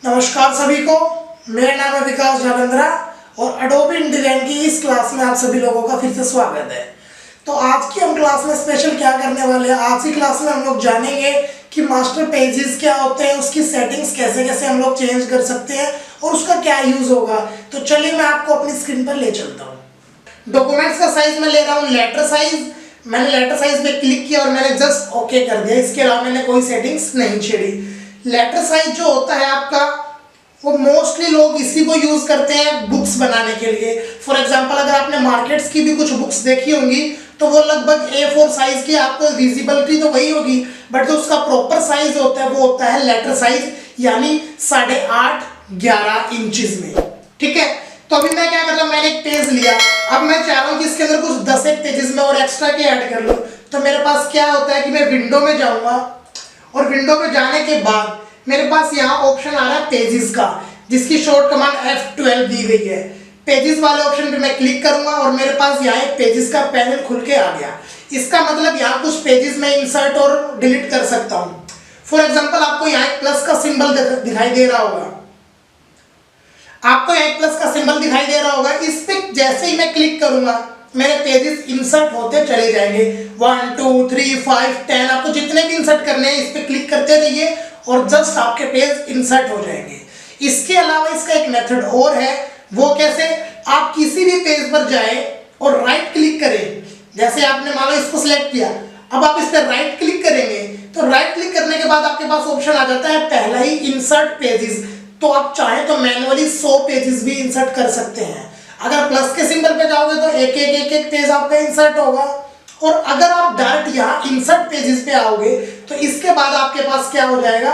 नमस्कार सभी को, मेरा नाम है विकास जालंधरा और एडोबी इंडिज़ाइन की इस क्लास में आप सभी लोगों का फिर से स्वागत है। तो आज की हम क्लास में स्पेशल क्या करने वाले हैं, आज की क्लास में हम लोग जानेंगे कि मास्टर पेजेस क्या होते हैं, उसकी सेटिंग्स कैसे कैसे हम लोग चेंज कर सकते हैं और उसका क्या यूज़ होगा। तो चलिए मैं आपको अपनी स्क्रीन पर ले चलता हूँ। डॉक्यूमेंट्स का साइज मैं ले रहा हूँ लेटर साइज। मैंने लेटर साइज पे क्लिक किया और मैंने जस्ट ओके कर दिया, इसके अलावा मैंने कोई सेटिंग्स नहीं छेड़ी। लेटर साइज जो होता है आपका, वो मोस्टली लोग इसी को यूज करते हैं बुक्स बनाने के लिए। फॉर एग्जांपल अगर आपने मार्केट्स की भी कुछ बुक्स देखी होंगी तो वो लगभग A4 साइज की, आपको विजिबिलिटी तो वही होगी, बट जो उसका प्रॉपर साइज होता है वो होता है लेटर साइज, यानी 8.5-11 इंचेस में। ठीक है, तो अभी मैं क्या कर रहा हूँ, मैंने एक पेज लिया, अब मैं चाह रहा हूँ कि इसके अंदर कुछ 10 एक पेजेस में और एक्स्ट्रा के ऐड कर लूँ। तो मेरे पास क्या होता है कि मैं विंडो में जाऊंगा और विंडो पे जाने के बाद मेरे पास यहाँ ऑप्शन आ रहा है पेजेस का, जिसकी शॉर्ट कमांड F12 दी गई है। पेजेस वाले ऑप्शन पे मैं क्लिक करूंगा और मेरे पास यहाँ एक पेजेस का पैनल खुल के आ गया। इसका मतलब यहाँ कुछ पेजेस में इंसर्ट और डिलीट कर सकता हूँ। फॉर एग्जाम्पल आपको यहाँ एक प्लस का सिंबल दिखाई दे रहा होगा, आपको यहाँ एक प्लस का सिंबल दिखाई दे रहा होगा। इस पे जैसे ही मैं क्लिक करूंगा मेरे पेजेस इंसर्ट होते चले जाएंगे। 1 2 3 5 10, आपको जितने भी इंसर्ट करने हैं इस पे क्लिक करते रहिए और जस्ट आपके पेज इंसर्ट हो जाएंगे। इसके अलावा इसका एक मेथड और है, वो कैसे, आप किसी भी पेज पर जाएं और राइट क्लिक करें। जैसे आपने मान लो इसको सिलेक्ट किया, अब आप इस पर राइट क्लिक करेंगे तो राइट क्लिक करने के बाद आपके पास ऑप्शन आ जाता है पहला ही इंसर्ट पेजेस। तो आप चाहें तो मैनुअली 100 पेजेस भी इंसर्ट कर सकते हैं। अगर प्लस के सिंबल पे जाओगे तो एक पेज आपका इंसर्ट होगा, और अगर आप डायरेक्ट यहाँ इंसर्ट पेजेस पे आओगे तो इसके बाद आपके पास क्या हो जाएगा,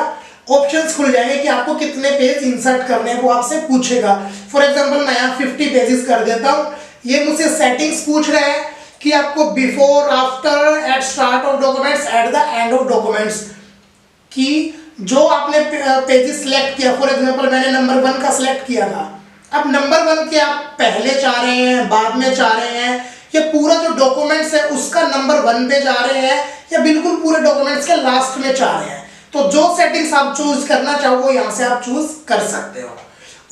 ऑप्शंस खुल जाएंगे कि आपको कितने पेज इंसर्ट करने हैं, वो आपसे पूछेगा। फॉर एग्जांपल मैं यहाँ 50 पेजेस कर देता हूँ। ये मुझसे सेटिंग्स पूछ रहे हैं कि आपको before, after, at start of documents, at the end of documents, कि जो आपने पेजेस सिलेक्ट किया, फॉर एग्जांपल मैंने नंबर 1 का सिलेक्ट किया था, अब नंबर 1 के आप पहले चाह रहे हैं, बाद में चाह रहे हैं, या पूरा जो डॉक्यूमेंट्स है उसका नंबर 1 पे जा रहे हैं, या बिल्कुल पूरे डॉक्यूमेंट्स के लास्ट में चाह रहे हैं, तो जो सेटिंग्स आप चूज करना चाहो यहाँ से आप चूज कर सकते हो।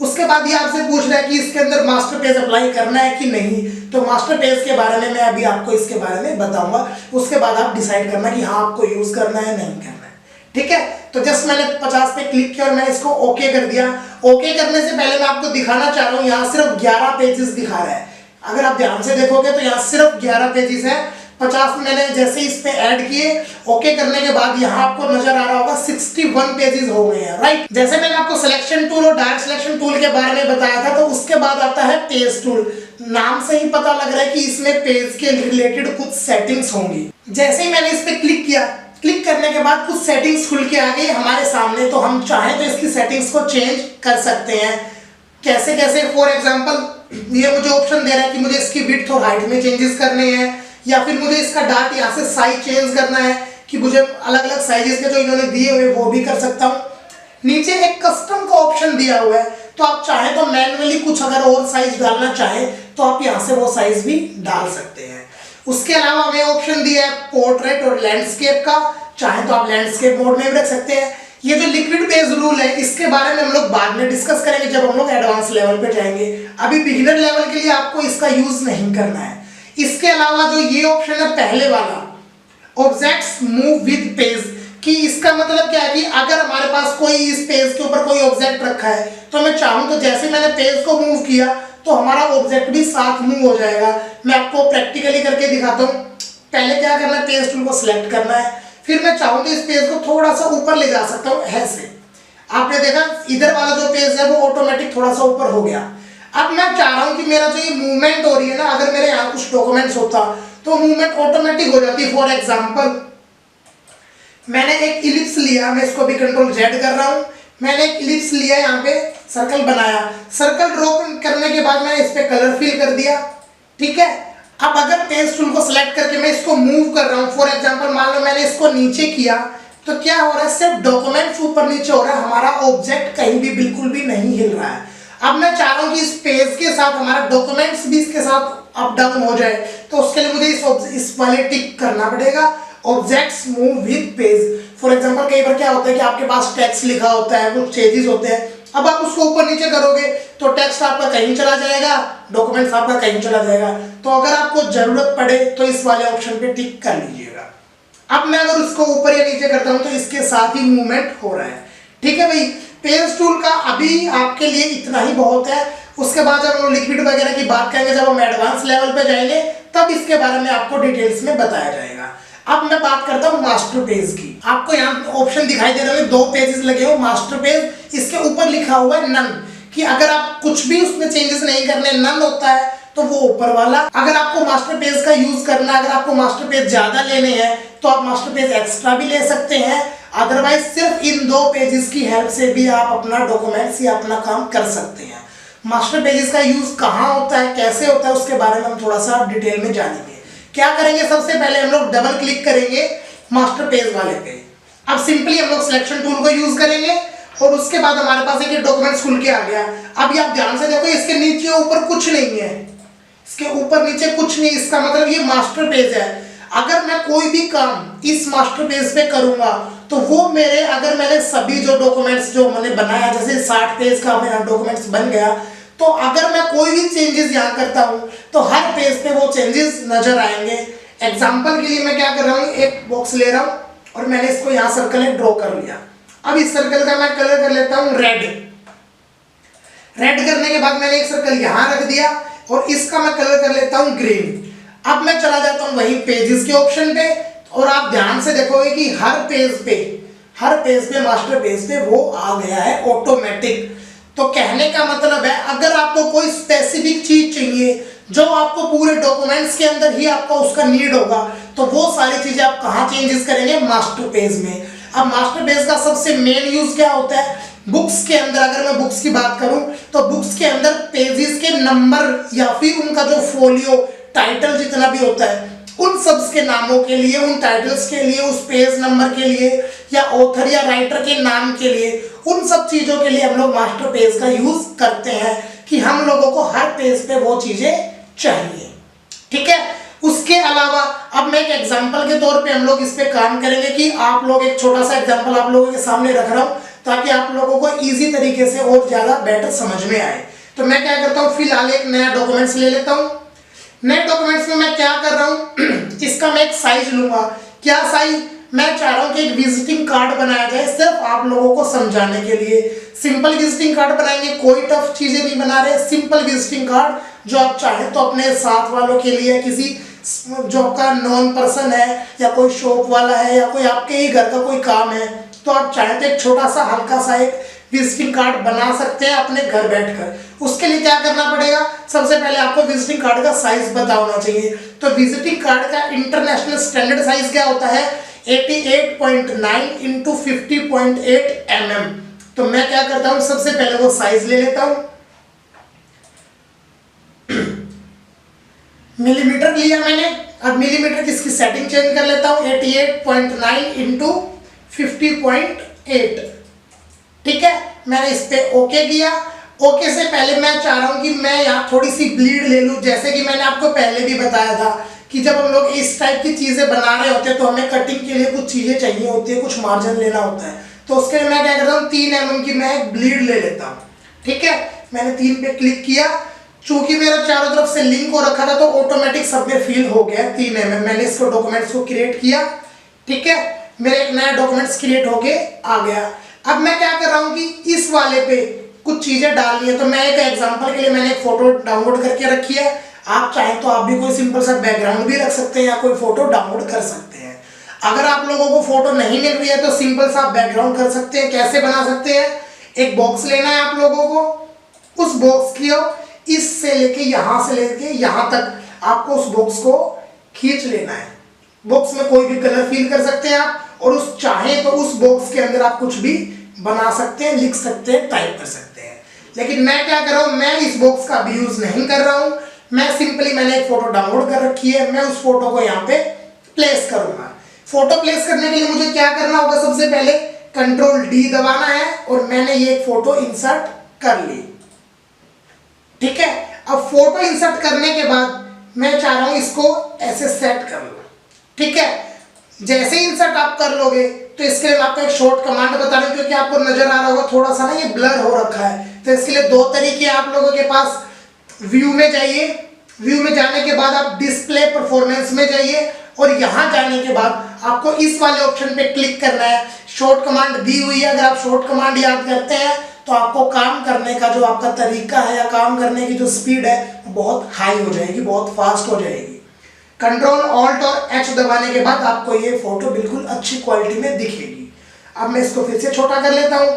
उसके बाद ये आपसे पूछ रहा है कि इसके अंदर मास्टर पेज अप्लाई करना है कि नहीं। तो मास्टर पेज के बारे में मैं अभी आपको इसके बारे में बताऊंगा, उसके बाद आप डिसाइड करना कि हाँ आपको यूज करना है नहीं करना है। ठीक है, तो जस्ट मैंने 50 पे क्लिक किया और मैंने इसको ओके कर दिया। ओके करने से पहले मैं आपको दिखाना चाह रहा हूँ, यहाँ सिर्फ 11 पेजेस दिखा रहा है। अगर आप ध्यान से देखोगे तो यहाँ सिर्फ 11 पेजेस है। 50 मैंने जैसे इस पे ऐड किए, ओके करने के बाद यहाँ आपको नजर आ रहा होगा 61 पेजेस हो गए हैं। राइट, जैसे मैंने आपको सिलेक्शन टूल और डायरेक्ट सिलेक्शन टूल के बारे में बताया था, तो उसके बाद आता है पेज टूल। नाम से ही पता लग रहा है कि इसमें पेज के रिलेटेड कुछ सेटिंग्स होंगी। जैसे ही मैंने इस पे क्लिक किया, क्लिक करने के बाद कुछ सेटिंग्स खुल के आ गई हमारे सामने। तो हम चाहें तो इसकी सेटिंग्स को चेंज कर सकते हैं। कैसे कैसे, फॉर एग्जांपल ये मुझे ऑप्शन दे रहा है कि मुझे इसकी विड्थ और हाइट में चेंजेस करने हैं, या फिर मुझे इसका डार्ट यहाँ से साइज चेंज करना है कि मुझे अलग अलग साइजेस के जो इन्होंने दिए हुए वो भी कर सकता हूँ। नीचे एक कस्टम का ऑप्शन दिया हुआ है, तो आप चाहें तो मैनुअली कुछ अगर और साइज डालना चाहें तो आप यहाँ से वो साइज भी डाल सकते हैं। उसके अलावा हमें ऑप्शन दिया है पोर्ट्रेट और लैंडस्केप का, चाहे तो आप लैंडस्केप मोड में भी रख सकते हैं। ये जो लिक्विड बेस रूल है इसके बारे में हम लोग बाद में डिस्कस करेंगे जब हम लोग एडवांस लेवल पे जाएंगे। अभी बिगिनर लेवल के लिए आपको इसका यूज नहीं करना है। इसके अलावा जो ये ऑप्शन है पहले वाला, ऑब्जेक्ट्स मूव विद पेज, कि इसका मतलब क्या है कि अगर हमारे पास कोई इस पेज के ऊपर कोई ऑब्जेक्ट रखा है तो मैं चाहूँ तो जैसे मैंने पेज को मूव किया तो हमारा ऑब्जेक्ट भी साथ मूव हो जाएगा। मैं आपको प्रैक्टिकली करके दिखाता हूँ। पहले क्या करना है, पेज टूल को सिलेक्ट करना है, फिर मैं चाहूँ तो इस पेज को थोड़ा सा ऊपर ले जा सकता हूँ ऐसे। आपने देखा इधर वाला जो पेज है वो ऑटोमेटिक थोड़ा सा ऊपर हो गया। अब मैं चाह रहा हूँ कि मेरा जो ये मूवमेंट हो रही है ना, अगर मेरे यहाँ कुछ डॉक्यूमेंट्स होता तो मूवमेंट ऑटोमेटिक हो जाती। फॉर एग्जाम्पल मैंने एक इलिप्स लिया, मैं इसको भी कंट्रोल Z कर रहा हूँ। मैंने एक इलिप्स लिया, यहाँ पे सर्कल बनाया, सर्कल ड्रॉ करने के बाद मैंने इस पे कलर फिल कर दिया। ठीक है, अब अगर पेज टूल को सिलेक्ट करके मैं इसको मूव कर रहा हूँ, फॉर एग्जांपल मान लो मैंने इसको नीचे किया, तो क्या हो रहा है, सिर्फ डॉक्यूमेंट्स ऊपर नीचे हो रहा है, हमारा ऑब्जेक्ट कहीं भी बिल्कुल भी नहीं हिल रहा है। अब मैं चाह रहा हूँ कि इस पेज के साथ हमारा डॉक्यूमेंट्स भी इसके साथ अप डाउन हो जाए, तो उसके लिए मुझे इस वाले टिक करना पड़ेगा, objects move with page. For example कई बार क्या होता है कि आपके पास टेक्स्ट लिखा होता है, कुछ चेंजेस होते हैं, अब आप उसको ऊपर नीचे करोगे तो टेक्स्ट आपका कहीं चला जाएगा, डॉक्यूमेंट्स आपका कहीं चला जाएगा। तो अगर आपको जरूरत पड़े तो इस वाले ऑप्शन पे टिक कर लीजिएगा। अब मैं अगर उसको ऊपर या नीचे करता हूं तो इसके साथ ही मूवमेंट हो रहा है। ठीक है भाई, पेज टूल का अभी आपके लिए इतना ही बहुत है। उसके बाद जब हम लिक्विड वगैरह की बात करेंगे, जब हम एडवांस लेवल पे जाएंगे तब इसके बारे में आपको डिटेल्स में बताया जाएगा। अब मैं बात करता हूँ मास्टर पेज की। आपको यहाँ ऑप्शन दिखाई दे रहे हैं, 2 पेजेस लगे हो मास्टर पेज, इसके ऊपर लिखा हुआ है नन, कि अगर आप कुछ भी उसमें चेंजेस नहीं करने, नन होता है तो वो ऊपर वाला। अगर आपको मास्टर पेज का यूज करना है, अगर आपको मास्टर पेज ज्यादा लेने हैं तो आप मास्टर पेज एक्स्ट्रा भी ले सकते हैं। अदरवाइज सिर्फ इन 2 पेजेस की हेल्प से भी आप अपना डॉक्यूमेंट्स या अपना काम कर सकते हैं। मास्टर पेजेस का यूज कहाँ होता है, कैसे होता है, उसके बारे में हम थोड़ा सा डिटेल में जानेंगे। क्या करेंगे, सबसे पहले हम लोग डबल क्लिक करेंगे मास्टर पेज वाले पे। अब सिंपली हम लोग सिलेक्शन टूल को यूज करेंगे और उसके बाद हमारे पास एक डॉक्यूमेंट्स खुल के आ गया। अब ये आप ध्यान से देखो, इसके नीचे ऊपर कुछ नहीं है, इसके ऊपर नीचे कुछ नहीं, इसका मतलब ये मास्टर पेज है। अगर मैं कोई भी काम इस मास्टर पेज पे करूंगा तो वो मेरे, अगर मैंने सभी जो डॉक्यूमेंट्स जो मैंने बनाया, जैसे 60 पेज का मेरा डॉक्यूमेंट्स बन गया, तो अगर मैं कोई भी चेंजेस यहाँ करता हूँ तो हर पेज पे वो चेंजेस नजर आएंगे। एग्जाम्पल के लिए मैं क्या कर रहा हूँ, एक बॉक्स ले रहा हूँ और मैंने इसको यहाँ सर्कल में ड्रॉ कर लिया। अब इस सर्कल का मैं कलर कर लेता हूँ रेड। रेड करने के बाद मैंने एक सर्कल यहाँ रख दिया और इसका मैं कलर कर लेता हूँ ग्रीन। अब मैं चला जाता हूँ वही पेजेस के ऑप्शन पे और आप ध्यान से देखोगे कि हर पेज पे मास्टर पेज पे वो आ गया है ऑटोमेटिक। तो कहने का मतलब है, अगर आपको कोई स्पेसिफिक चीज चाहिए जो आपको पूरे डॉक्यूमेंट्स के अंदर ही आपको उसका नीड होगा, तो वो सारी चीजें आप कहाँ चेंजेस करेंगे, मास्टर पेज में। अब मास्टर पेज का सबसे मेन यूज क्या होता है, बुक्स के अंदर, अगर मैं बुक्स की बात करूं तो बुक्स के अंदर पेजेस के नंबर या फिर उनका जो फोलियो टाइटल जितना भी होता है, उन सब के नामों के लिए, उन टाइटल्स के लिए, उस पेज नंबर के लिए या ऑथर या राइटर के नाम के लिए, उन सब चीजों के लिए हम लोग मास्टर पेज का यूज करते हैं कि हम लोगों को हर पेज पे वो चीजें चाहिए। ठीक है, उसके अलावा अब मैं एक एग्जांपल के तौर पे हम लोग इस पे काम करेंगे कि आप लोग, एक छोटा सा एग्जांपल आप लोगों के सामने रख रहा हूं ताकि आप लोगों को इजी तरीके से और ज्यादा बेटर समझ में आए। तो मैं क्या करता हूँ, फिलहाल एक नया डॉक्यूमेंट्स ले लेता हूँ। नए डॉक्यूमेंट्स में मैं क्या कर रहा हूँ, इसका मैं एक साइज लूंगा। क्या साइज, मैं चाह रहा हूँ कि एक विजिटिंग कार्ड बनाया जाए सिर्फ आप लोगों को समझाने के लिए। सिंपल विजिटिंग कार्ड बनाएंगे, कोई टफ चीजें नहीं बना रहे, सिंपल विजिटिंग कार्ड जो आप चाहें तो अपने साथ वालों के लिए, किसी जो आपका नॉन पर्सन है या कोई शॉप वाला है या कोई आपके ही घर का कोई काम है, तो आप चाहें तो एक छोटा सा हल्का सा एक विजिटिंग कार्ड बना सकते हैं अपने घर बैठकर। उसके लिए क्या करना पड़ेगा, सबसे पहले आपको विजिटिंग कार्ड का साइज पता होना चाहिए। तो विजिटिंग कार्ड का इंटरनेशनल स्टैंडर्ड साइज क्या होता है, 88.9 इंटू 50.8 mm। तो मैं क्या करता हूँ, सबसे पहले वो साइज ले लेता हूँ, मिलीमीटर लिया मैंने। अब मिलीमीटर की इसकी सेटिंग चेंज कर लेता हूँ, 88.9 इंटू 50.8। ठीक है, मैंने इस पे ओके किया। ओके से पहले मैं चाह रहा हूँ कि मैं यहाँ थोड़ी सी ब्लीड ले लूँ, जैसे कि मैंने आपको पहले भी बताया था कि जब हम लोग इस टाइप की चीज़ें बना रहे होते हैं तो हमें कटिंग के लिए कुछ चीज़ें चाहिए होती है, कुछ मार्जिन लेना होता है। तो उसके लिए मैं क्या करता हूँ, 3 mm की मैं एक ब्लीड ले लेता हूँ। ठीक है, मैंने 3 पे क्लिक किया। चूंकि मेरा चारों तरफ से लिंक हो रखा था तो ऑटोमेटिक सब में फिल हो गया 3 mm। मैंने इसको डॉक्यूमेंट्स को क्रिएट किया। ठीक है, मेरा एक नया डॉक्यूमेंट्स क्रिएट होके आ गया। अब मैं क्या कर रहा हूँ कि इस वाले पे कुछ चीजें डालनी है। तो मैं एक एग्जांपल के लिए मैंने एक फोटो डाउनलोड करके रखी है। आप चाहें तो आप भी कोई सिंपल सा बैकग्राउंड भी रख सकते हैं या कोई फोटो डाउनलोड कर सकते हैं। अगर आप लोगों को फोटो नहीं मिल रही है तो सिंपल सा बैकग्राउंड कर सकते हैं। कैसे बना सकते हैं, एक बॉक्स लेना है आप लोगों को, उस बॉक्स की इससे लेके यहाँ से लेके यहाँ तक आपको उस बॉक्स को खींच लेना है। बॉक्स में कोई भी कलर फिल कर सकते हैं आप, और उस चाहे तो उस बॉक्स के अंदर आप कुछ भी बना सकते हैं, लिख सकते हैं, टाइप कर सकते हैं। लेकिन मैं क्या कर रहा हूँ, मैं इस बॉक्स का भी यूज नहीं कर रहा हूँ। मैं सिंपली, मैंने एक फोटो डाउनलोड कर रखी है, मैं उस फोटो को यहाँ पे प्लेस करूंगा। फोटो प्लेस करने के लिए मुझे क्या करना होगा, सबसे पहले Ctrl+D दबाना है और मैंने ये एक फोटो इंसर्ट कर ली। ठीक है, अब फोटो इंसर्ट करने के बाद मैं चाह रहा हूं इसको ऐसे सेट कर लो। ठीक है, जैसे इंसर्ट आप कर लोगे तो इसके लिए मैं आपको एक शॉर्ट कमांड बता रहा हूँ, क्योंकि आपको नजर आ रहा होगा थोड़ा सा ना ये ब्लर हो रखा है। तो इसके लिए दो तरीके आप लोगों के पास। व्यू में जाइए, व्यू में जाने के बाद आप डिस्प्ले परफॉर्मेंस में जाइए और यहाँ जाने के बाद आपको इस वाले ऑप्शन पे क्लिक करना है। शॉर्ट कमांड दी हुई है, अगर आप शॉर्ट कमांड याद करते हैं तो आपको काम करने का जो आपका तरीका है या काम करने की जो स्पीड है बहुत हाई हो जाएगी, बहुत फास्ट हो जाएगी। कंट्रोल ऑल्ट और एच दबाने के बाद आपको ये फोटो बिल्कुल अच्छी क्वालिटी में दिखेगी। अब मैं इसको फिर से छोटा कर लेता हूँ।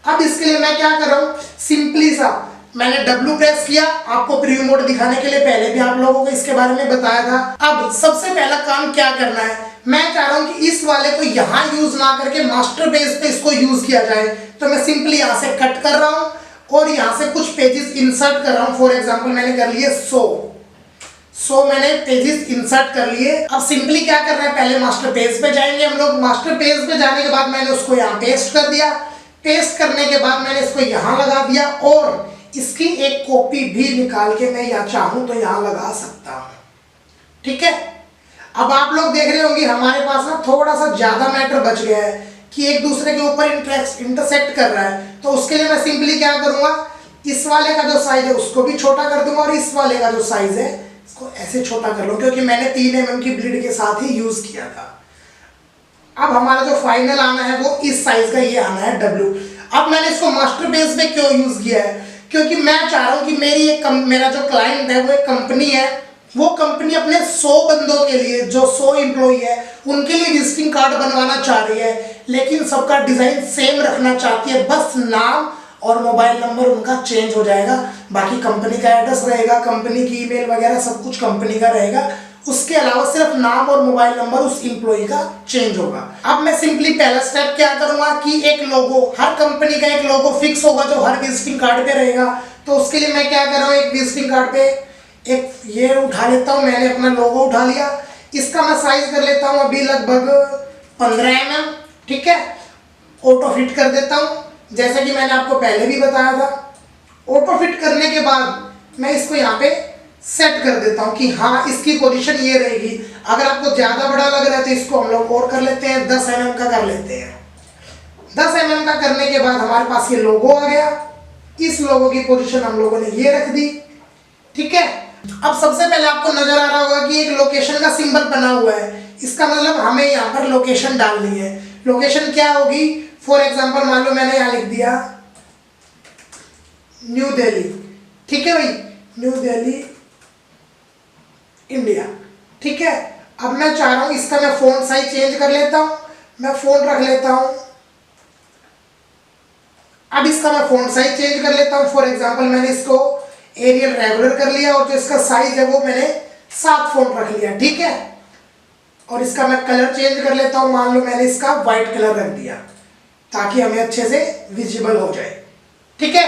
अब इसके लिए मैं क्या कर रहा हूँ, सिंपली सा मैंने W प्रेस किया, आपको प्रीव्यू मोड दिखाने के लिए पहले भी आप लोगों को इसके बारे में बताया था। अब सबसे पहला काम क्या करना है, मैं चाह रहा हूं कि इस वाले को यहाँ यूज ना करके मास्टर पेज पे इसको यूज किया जाए। तो मैं सिंपली यहाँ से कट कर रहा हूं और यहाँ से कुछ पेजेस इंसर्ट कर रहा हूं। फॉर एग्जाम्पल मैंने कर लिए 100 मैंने पेजेस इंसर्ट कर लिए। अब सिंपली क्या करना है, पहले मास्टर पेज पे जाएंगे हम लोग। मास्टर पेज पे जाने के बाद मैंने उसको यहाँ पेस्ट कर दिया। पेस्ट करने के बाद मैंने इसको यहाँ लगा दिया और इसकी एक कॉपी भी निकाल के मैं यहाँ चाहूं तो यहाँ लगा सकता हूं। ठीक है, अब आप लोग देख रहे होंगे हमारे पास ना थोड़ा सा ज्यादा मैटर बच गया है कि एक दूसरे के ऊपर इंटरसेक्ट कर रहा है। तो उसके लिए मैं सिंपली क्या करूंगा, इस वाले का जो साइज है उसको भी छोटा कर दूंगा और इस वाले का जो साइज है इसको ऐसे छोटा कर लूँ, क्योंकि मैंने 3 mm की ब्लीड के साथ ही यूज किया था। अब हमारा जो फाइनल आना है वो इस साइज का ये आना है W। अब मैंने इसको मास्टर पेज पे क्यों यूज किया है, क्योंकि मैं चाह रहा हूं कि मेरा जो क्लाइंट है वो एक कंपनी है। वो कंपनी अपने 100 बंदों के लिए, जो 100 एम्प्लॉई है उनके लिए विजिटिंग कार्ड बनवाना चाह रही है, लेकिन सबका डिजाइन सेम रखना चाहती है। बस नाम और मोबाइल नंबर उनका चेंज हो जाएगा, बाकी कंपनी का एड्रेस रहेगा, कंपनी की ईमेल वगैरह सब कुछ कंपनी का रहेगा। उसके अलावा सिर्फ नाम और मोबाइल नंबर उस एम्प्लॉय का चेंज होगा। अब मैं सिंपली पहला स्टेप क्या करूंगा कि एक लोगो, हर कंपनी का एक लोगो फिक्स होगा जो हर विजिटिंग कार्ड पे रहेगा। तो उसके लिए मैं क्या कर रहा हूँ, एक विजिटिंग कार्ड पे एक ये उठा लेता हूँ। मैंने अपना लोगो उठा लिया, इसका मैं साइज कर लेता हूँ अभी लगभग 15 mm। ठीक है, ऑटो फिट कर देता हूँ जैसा कि मैंने आपको पहले भी बताया था। ऑटो फिट करने के बाद मैं इसको यहाँ पे सेट कर देता हूँ कि हाँ इसकी पोजीशन ये रहेगी। अगर आपको ज़्यादा बड़ा लग रहा है तो इसको हम लोग और कर लेते हैं, 10 mm का कर लेते हैं। 10 mm का करने के बाद हमारे पास ये लोगो आ गया। इस लोगो की पोजीशन हम लोगों ने ये रख दी। ठीक है, अब सबसे पहले आपको नजर आ रहा होगा कि एक लोकेशन का सिंबल बना हुआ है। इसका मतलब हमें यहाँ पर लोकेशन डालनी है। लोकेशन क्या होगी, फॉर एग्जाम्पल मान लो मैंने यहाँ लिख दिया न्यू दिल्ली। ठीक है भाई, न्यू दिल्ली इंडिया। ठीक है, अब मैं चाह रहा हूं इसका मैं फोन साइज चेंज कर लेता हूं। मैं फोन रख लेता हूं, अब इसका मैं फोन साइज चेंज कर लेता हूं। फॉर एग्जांपल मैंने इसको एरियल रेगुलर कर लिया और जो इसका साइज है वो मैंने 7 फोन रख लिया। ठीक है, और इसका मैं कलर चेंज कर लेता हूं। मान लो मैंने इसका व्हाइट कलर रख दिया ताकि हमें अच्छे से विजिबल हो जाए। ठीक है,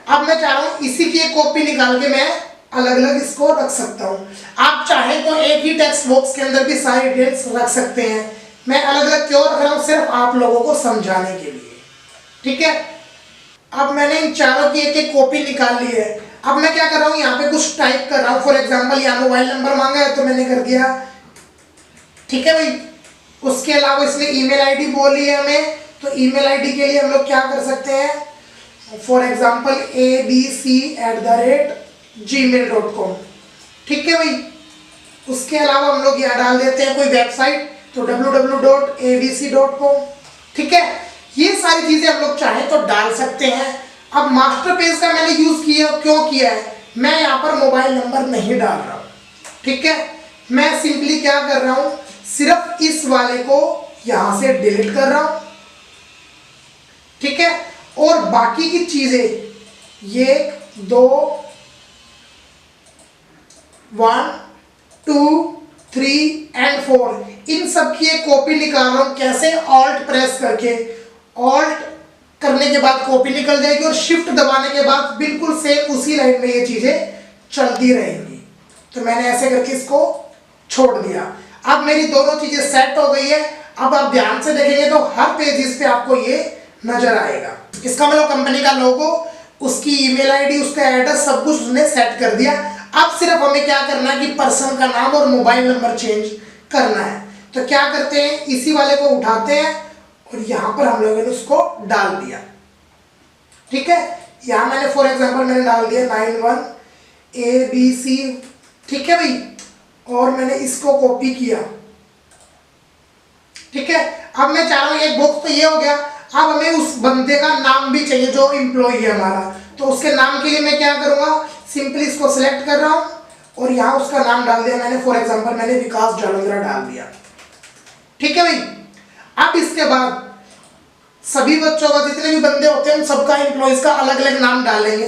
अब मैं चाह रहा हूं इसी की एक कॉपी निकाल के मैं अलग अलग इसको रख सकता हूं। आप चाहें तो एक ही टेक्स्ट बॉक्स के अंदर भी सारी डिटेल्स रख सकते हैं। मैं अलग अलग क्यों रख रहा हूं, सिर्फ आप लोगों को समझाने के लिए। ठीक है, अब मैंने इन चारों की एक एक कॉपी निकाल ली है। अब मैं क्या कर रहा हूं, यहाँ पे कुछ टाइप कर रहा हूं। फॉर एग्जाम्पल यहाँ मोबाइल नंबर मांगा है तो मैंने कर दिया। ठीक है भाई, उसके अलावा इसने ईमेल आईडी बोली है हमें, तो ईमेल आईडी के लिए हम लोग क्या कर सकते हैं, फॉर एग्जाम्पल abc@gmail.com। ठीक है भाई, उसके अलावा हम लोग यहाँ डाल देते हैं कोई वेबसाइट, तो www.abc.com। ठीक है, ये सारी चीजें हम लोग चाहें तो डाल सकते हैं। अब मास्टर पेज का मैंने यूज क्यों किया है, मैं यहाँ पर मोबाइल नंबर नहीं डाल रहा हूँ। ठीक है, मैं सिंपली क्या कर रहा हूँ, सिर्फ इस वाले को यहाँ से डिलीट कर रहा हूँ। ठीक है, और बाकी की चीजें ये 2 1 2 3 एंड 4 इन सब की एक कॉपी निकाल रहा हूं। कैसे, ऑल्ट प्रेस करके, ऑल्ट करने के बाद कॉपी निकल जाएगी और शिफ्ट दबाने के बाद बिल्कुल सेम उसी लाइन में ये चीजें चलती रहेंगी। तो मैंने ऐसे करके इसको छोड़ दिया। अब मेरी दोनों चीजें सेट हो गई है। अब आप ध्यान से देखेंगे तो हर पेजेस पे आपको ये नजर आएगा। इसका मतलब कंपनी का लोगो, उसकी ईमेल आईडी, उसका एड्रेस सब कुछ उसने सेट कर दिया। अब सिर्फ हमें क्या करना है कि पर्सन का नाम और मोबाइल नंबर चेंज करना है। तो क्या करते हैं, इसी वाले को उठाते हैं और यहाँ पर हम लोगों ने उसको डाल दिया। ठीक है, यहाँ मैंने फॉर एग्जांपल मैंने डाल दिया 91ABC। ठीक है भाई, और मैंने इसको कॉपी किया। ठीक है, अब मैं चाह रहा हूँ एक बॉक्स तो ये हो गया, अब हमें उस बंदे का नाम भी चाहिए जो एम्प्लॉय है हमारा। तो उसके नाम के लिए मैं क्या करूँगा, सिंपली इसको सिलेक्ट कर रहा हूँ और यहाँ उसका नाम डाल दिया मैंने, फॉर एग्जांपल मैंने विकास जालंधरा डाल दिया। ठीक है भाई, अब इसके बाद सभी बच्चों का जितने भी बंदे होते हैं उन सबका एम्प्लॉयज का अलग अलग नाम डालेंगे।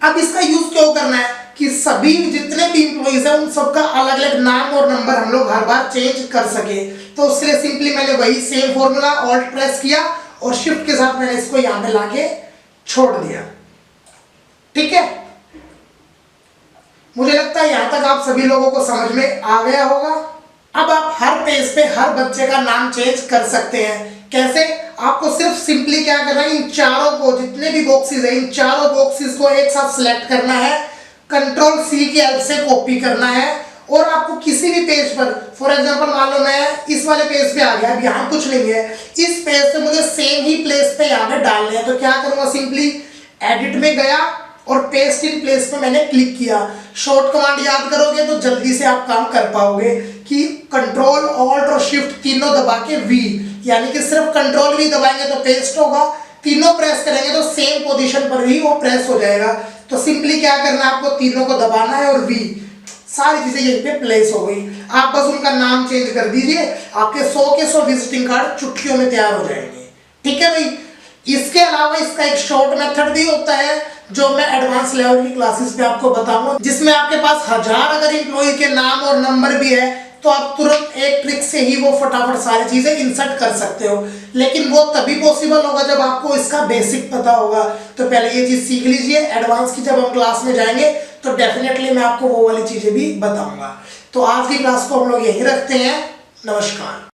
अब इसका यूज क्यों करना है कि सभी जितने भी एम्प्लॉयज हैं उन सबका अलग अलग नाम और नंबर हम लोग हर बार चेंज कर सके। तो उसके लिए सिंपली मैंने वही सेम फॉर्मूला ऑल्ट प्रेस किया और शिफ्ट के साथ मैंने इसको यहाँ पे लाके छोड़ दिया। ठीक है, मुझे लगता है यहां तक आप सभी लोगों को समझ में आ गया होगा। अब आप हर पेज पे हर बच्चे का नाम चेंज कर सकते हैं। कैसे, आपको सिर्फ सिंपली क्या करना है, इन चारों को जितने भी बॉक्सेस है इन चारों बॉक्सेस को एक साथ सिलेक्ट करना है, कंट्रोल सी की हेल्प से कॉपी करना है और आपको किसी भी पेज पर, फॉर एग्जांपल मान लो मैं इस वाले पेज पे आ गया, अब यहाँ कुछ नहीं है, इस पेज पे मुझे सेम ही प्लेस पे यहाँ पे डालने हैं। तो क्या करूँगा, सिंपली एडिट में गया और पेस्ट इन प्लेस पे मैंने क्लिक किया। शॉर्ट कमांड याद करोगे तो जल्दी से आप काम कर पाओगे कि कंट्रोल ऑल्ट और शिफ्ट तीनों दबा के वी, यानी कि सिर्फ कंट्रोल भी दबाएंगे तो पेस्ट होगा, तीनों प्रेस करेंगे तो सेम पोजीशन पर भी वो प्रेस हो जाएगा। तो सिंपली क्या करना है, आपको तीनों को दबाना है और वी, सारी चीजें यहीं पे प्लेस हो गई। आप बस उनका नाम चेंज कर दीजिए, आपके 100 के 100 विजिटिंग कार्ड चुटकियों में तैयार हो जाएंगे। ठीक है भाई, इसके अलावा इसका एक शॉर्ट मेथड भी होता है जो मैं एडवांस लेवल की क्लासेस पे आपको बताऊंगा, जिसमें आपके पास 1000 अगर एम्प्लॉय के नाम और नंबर भी है तो आप तुरंत एक ट्रिक से ही वो फटाफट सारी चीजें इंसर्ट कर सकते हो। लेकिन वो तभी पॉसिबल होगा जब आपको इसका बेसिक पता होगा। तो पहले ये चीज सीख लीजिए, एडवांस की जब हम क्लास में जाएंगे तो डेफिनेटली मैं आपको वो वाली चीजें भी बताऊंगा। तो आज की क्लास को हम लोग यहीं रखते हैं। नमस्कार।